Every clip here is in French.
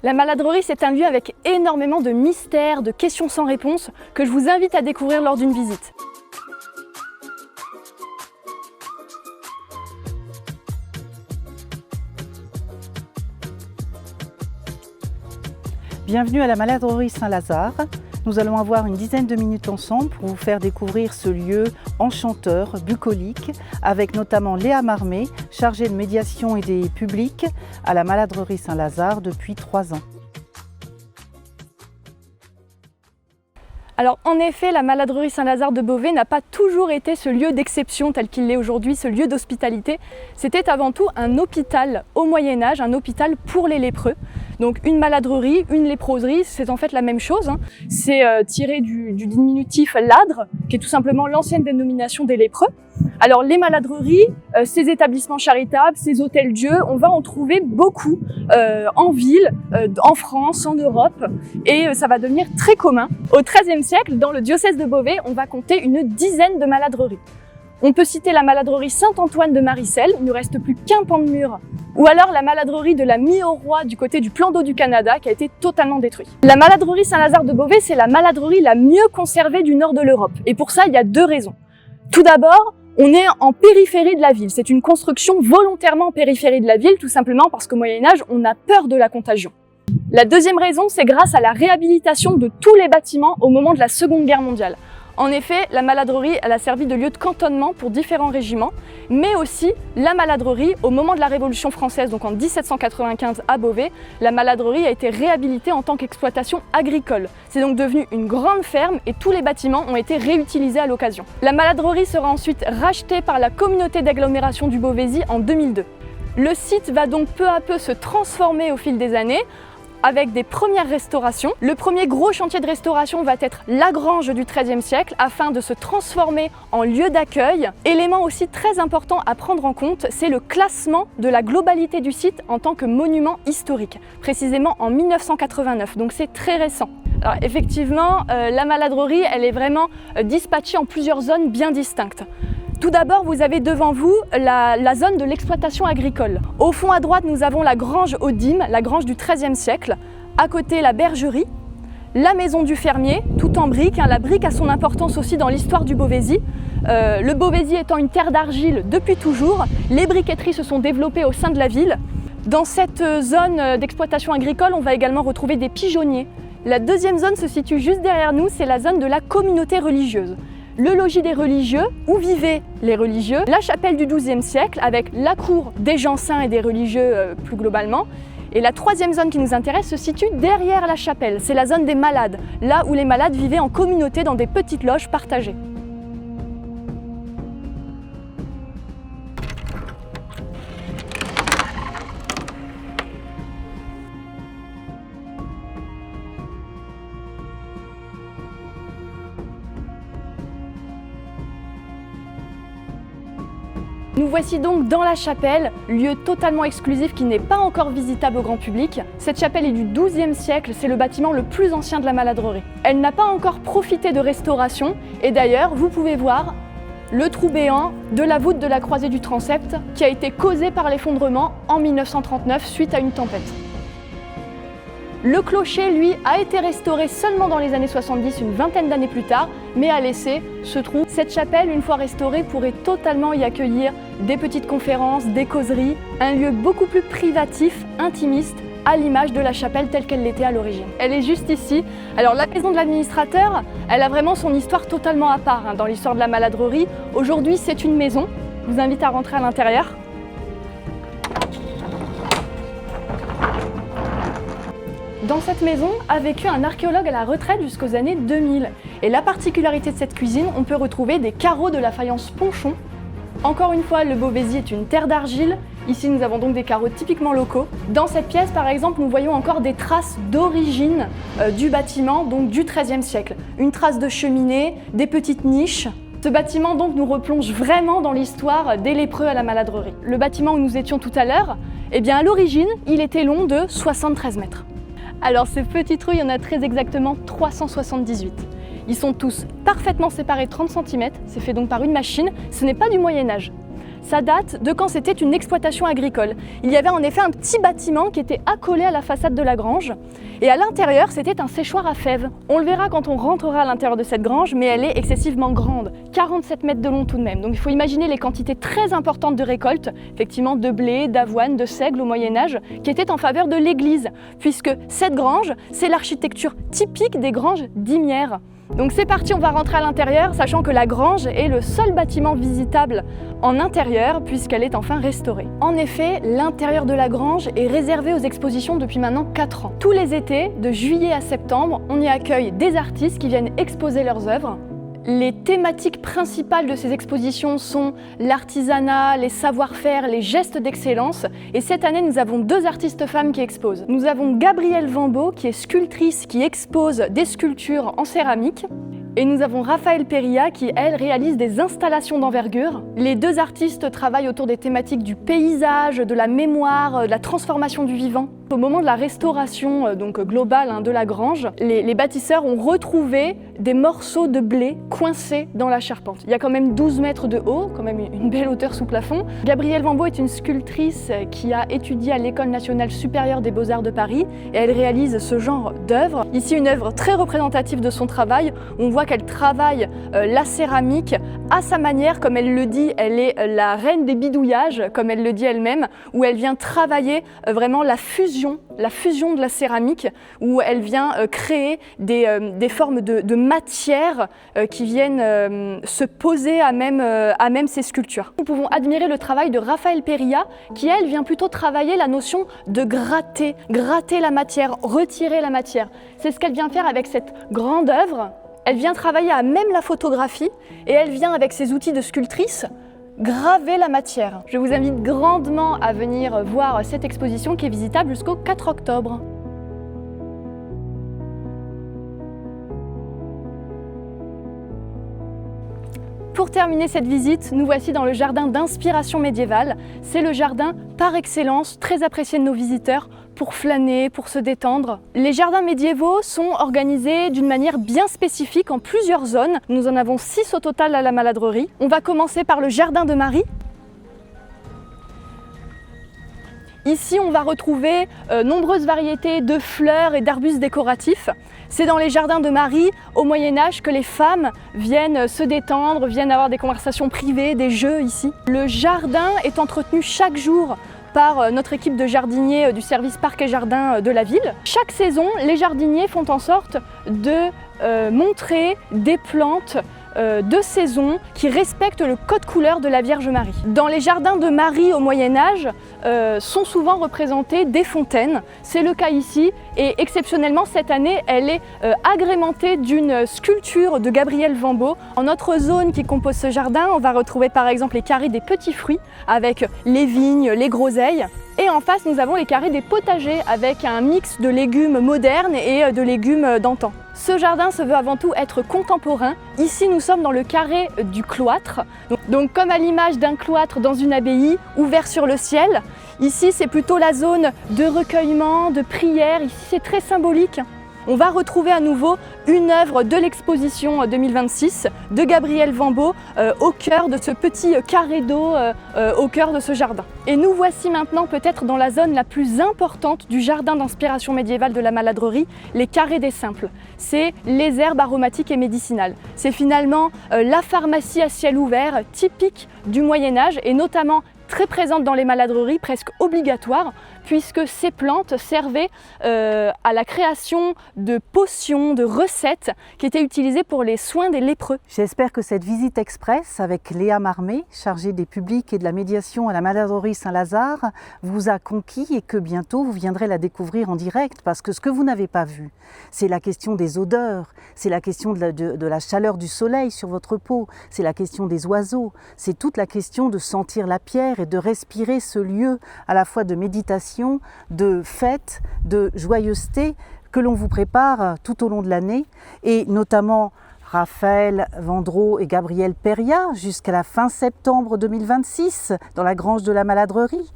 La maladrerie, c'est un lieu avec énormément de mystères, de questions sans réponse que je vous invite à découvrir lors d'une visite. Bienvenue à la maladrerie Saint-Lazare. Nous allons avoir une dizaine de minutes ensemble pour vous faire découvrir ce lieu enchanteur, bucolique, avec notamment Léa Marmé, chargée de médiation et des publics à la maladrerie Saint-Lazare depuis 3 ans. Alors en effet, la maladrerie Saint-Lazare de Beauvais n'a pas toujours été ce lieu d'exception tel qu'il l'est aujourd'hui, ce lieu d'hospitalité. C'était avant tout un hôpital au Moyen-Âge, un hôpital pour les lépreux. Donc une maladrerie, une léproserie, c'est en fait la même chose. C'est tiré du diminutif ladre, qui est tout simplement l'ancienne dénomination des lépreux. Alors les maladreries, ces établissements charitables, ces hôtels-dieux, on va en trouver beaucoup en ville, en France, en Europe, et ça va devenir très commun. Au XIIIe siècle, dans le diocèse de Beauvais, on va compter une dizaine de maladreries. On peut citer la maladrerie Saint-Antoine de Maricel, il ne reste plus qu'un pan de mur, ou alors la maladrerie de la Mi-au-Roi du côté du plan d'eau du Canada qui a été totalement détruite. La maladrerie Saint-Lazare de Beauvais, c'est la maladrerie la mieux conservée du nord de l'Europe, et pour ça il y a 2 raisons. Tout d'abord, on est en périphérie de la ville, c'est une construction volontairement en périphérie de la ville, tout simplement parce qu'au Moyen-Âge, on a peur de la contagion. La deuxième raison, c'est grâce à la réhabilitation de tous les bâtiments au moment de la Seconde Guerre mondiale. En effet, la maladrerie, elle a servi de lieu de cantonnement pour différents régiments, mais aussi la maladrerie, au moment de la Révolution française, donc en 1795 à Beauvais, la maladrerie a été réhabilitée en tant qu'exploitation agricole. C'est donc devenu une grande ferme et tous les bâtiments ont été réutilisés à l'occasion. La maladrerie sera ensuite rachetée par la communauté d'agglomération du Beauvaisis en 2002. Le site va donc peu à peu se transformer au fil des années, avec des premières restaurations. Le premier gros chantier de restauration va être la grange du XIIIe siècle afin de se transformer en lieu d'accueil. Élément aussi très important à prendre en compte, c'est le classement de la globalité du site en tant que monument historique, précisément en 1989, donc c'est très récent. Alors effectivement, la maladrerie, elle est vraiment dispatchée en plusieurs zones bien distinctes. Tout d'abord, vous avez devant vous la zone de l'exploitation agricole. Au fond à droite, nous avons la grange aux dîmes, la grange du XIIIe siècle. À côté, la bergerie, la maison du fermier, tout en briques. La brique a son importance aussi dans l'histoire du Beauvaisis. Le Beauvaisis étant une terre d'argile depuis toujours, les briqueteries se sont développées au sein de la ville. Dans cette zone d'exploitation agricole, on va également retrouver des pigeonniers. La deuxième zone se situe juste derrière nous, c'est la zone de la communauté religieuse. Le logis des religieux, où vivaient les religieux, la chapelle du XIIe siècle avec la cour des gens saints et des religieux plus globalement. Et la troisième zone qui nous intéresse se situe derrière la chapelle, c'est la zone des malades, là où les malades vivaient en communauté dans des petites loges partagées. Nous voici donc dans la chapelle, lieu totalement exclusif qui n'est pas encore visitable au grand public. Cette chapelle est du XIIe siècle, c'est le bâtiment le plus ancien de la maladrerie. Elle n'a pas encore profité de restauration et d'ailleurs, vous pouvez voir le trou béant de la voûte de la croisée du transept qui a été causé par l'effondrement en 1939 suite à une tempête. Le clocher, lui, a été restauré seulement dans les années 70, une vingtaine d'années plus tard, mais a laissé ce trou. Cette chapelle, une fois restaurée, pourrait totalement y accueillir des petites conférences, des causeries, un lieu beaucoup plus privatif, intimiste, à l'image de la chapelle telle qu'elle l'était à l'origine. Elle est juste ici. Alors la maison de l'administrateur, elle a vraiment son histoire totalement à part dans l'histoire de la maladrerie. Aujourd'hui, c'est une maison. Je vous invite à rentrer à l'intérieur. Dans cette maison a vécu un archéologue à la retraite jusqu'aux années 2000. Et la particularité de cette cuisine, on peut retrouver des carreaux de la faïence Ponchon. Encore une fois, le Beauvaisis est une terre d'argile. Ici, nous avons donc des carreaux typiquement locaux. Dans cette pièce, par exemple, nous voyons encore des traces d'origine du bâtiment, donc du XIIIe siècle. Une trace de cheminée, des petites niches. Ce bâtiment donc nous replonge vraiment dans l'histoire des lépreux à la maladrerie. Le bâtiment où nous étions tout à l'heure, eh bien à l'origine, il était long de 73 mètres. Alors ces petits trous, il y en a très exactement 378. Ils sont tous parfaitement séparés 30 cm, c'est fait donc par une machine, ce n'est pas du Moyen-Âge. ça date de quand c'était une exploitation agricole. Il y avait en effet un petit bâtiment qui était accolé à la façade de la grange et à l'intérieur c'était un séchoir à fèves. On le verra quand on rentrera à l'intérieur de cette grange, mais elle est excessivement grande, 47 mètres de long tout de même. Donc il faut imaginer les quantités très importantes de récoltes, effectivement de blé, d'avoine, de seigle au Moyen-Âge, qui étaient en faveur de l'église, puisque cette grange, c'est l'architecture typique des granges dîmières. Donc c'est parti, on va rentrer à l'intérieur, sachant que la grange est le seul bâtiment visitable en intérieur puisqu'elle est enfin restaurée. En effet, l'intérieur de la grange est réservé aux expositions depuis maintenant 4 ans. Tous les étés, de juillet à septembre, on y accueille des artistes qui viennent exposer leurs œuvres. Les thématiques principales de ces expositions sont l'artisanat, les savoir-faire, les gestes d'excellence. Et cette année, nous avons 2 artistes femmes qui exposent. Nous avons Gabrielle Vambeau, qui est sculptrice, qui expose des sculptures en céramique. Et nous avons Raphaël Perilla qui, elle, réalise des installations d'envergure. Les 2 artistes travaillent autour des thématiques du paysage, de la mémoire, de la transformation du vivant. Au moment de la restauration globale de la grange, les bâtisseurs ont retrouvé des morceaux de blé coincés dans la charpente. Il y a quand même 12 mètres de haut, quand même une belle hauteur sous plafond. Gabrielle Vambeau est une sculptrice qui a étudié à l'École nationale supérieure des beaux-arts de Paris et elle réalise ce genre d'œuvre. Ici, une œuvre très représentative de son travail. On voit qu'elle travaille la céramique à sa manière, comme elle le dit, elle est la reine des bidouillages, comme elle le dit elle-même, où elle vient travailler vraiment la fusion de la céramique, où elle vient créer des formes de matière qui viennent se poser à même ces sculptures. Nous pouvons admirer le travail de Raphaël Perilla, qui elle vient plutôt travailler la notion de gratter la matière, retirer la matière. C'est ce qu'elle vient faire avec cette grande œuvre. Elle vient travailler à même la photographie et elle vient avec ses outils de sculptrice graver la matière. Je vous invite grandement à venir voir cette exposition qui est visitable jusqu'au 4 octobre. Pour terminer cette visite, nous voici dans le jardin d'inspiration médiévale. C'est le jardin par excellence, très apprécié de nos visiteurs pour flâner, pour se détendre. Les jardins médiévaux sont organisés d'une manière bien spécifique en plusieurs zones. Nous en avons 6 au total à la Maladrerie. On va commencer par le jardin de Marie. Ici, on va retrouver nombreuses variétés de fleurs et d'arbustes décoratifs. C'est dans les jardins de Marie, au Moyen-Âge, que les femmes viennent se détendre, viennent avoir des conversations privées, des jeux ici. Le jardin est entretenu chaque jour par notre équipe de jardiniers du service Parc et Jardin de la ville. Chaque saison, les jardiniers font en sorte de montrer des plantes de saison qui respectent le code couleur de la Vierge Marie. Dans les jardins de Marie au Moyen-Âge sont souvent représentées des fontaines. C'est le cas ici et exceptionnellement cette année elle est agrémentée d'une sculpture de Gabrielle Vambeau. En notre zone qui compose ce jardin, on va retrouver par exemple les carrés des petits fruits avec les vignes, les groseilles. Et en face, nous avons les carrés des potagers avec un mix de légumes modernes et de légumes d'antan. Ce jardin se veut avant tout être contemporain. Ici, nous sommes dans le carré du cloître. Donc comme à l'image d'un cloître dans une abbaye, ouvert sur le ciel. Ici, c'est plutôt la zone de recueillement, de prière. Ici, c'est très symbolique. On va retrouver à nouveau une œuvre de l'exposition 2026 de Gabrielle Vambeau au cœur de ce petit carré d'eau, au cœur de ce jardin. Et nous voici maintenant peut-être dans la zone la plus importante du jardin d'inspiration médiévale de la Maladrerie, les carrés des simples. C'est les herbes aromatiques et médicinales. C'est finalement la pharmacie à ciel ouvert typique du Moyen-Âge et notamment très présente dans les maladreries, presque obligatoire, puisque ces plantes servaient à la création de potions, de recettes qui étaient utilisées pour les soins des lépreux. J'espère que cette visite express avec Léa Marmé, chargée des publics et de la médiation à la Maladrerie Saint-Lazare, vous a conquis et que bientôt vous viendrez la découvrir en direct, parce que ce que vous n'avez pas vu, c'est la question des odeurs, c'est la question de la chaleur du soleil sur votre peau, c'est la question des oiseaux, c'est toute la question de sentir la pierre et de respirer ce lieu à la fois de méditation, de fête, de joyeuseté que l'on vous prépare tout au long de l'année et notamment Raphaël Vambeau et Gabrielle Perilla jusqu'à la fin septembre 2026 dans la grange de la Maladrerie.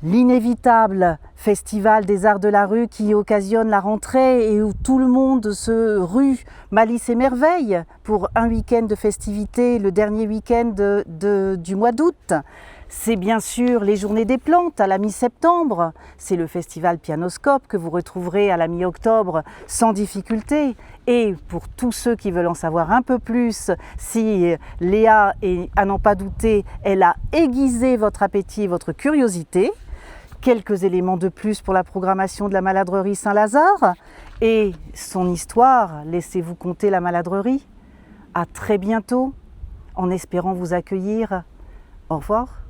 l'inévitable Festival des Arts de la Rue qui occasionne la rentrée et où tout le monde se rue malice et merveille pour un week-end de festivités, le dernier week-end du mois d'août. C'est bien sûr les Journées des Plantes à la mi-septembre. C'est le festival Pianoscope que vous retrouverez à la mi-octobre sans difficulté. Et pour tous ceux qui veulent en savoir un peu plus, si Léa, et à n'en pas douter, elle a aiguisé votre appétit et votre curiosité, quelques éléments de plus pour la programmation de la Maladrerie Saint-Lazare et son histoire, laissez-vous conter la Maladrerie. À très bientôt, en espérant vous accueillir. Au revoir.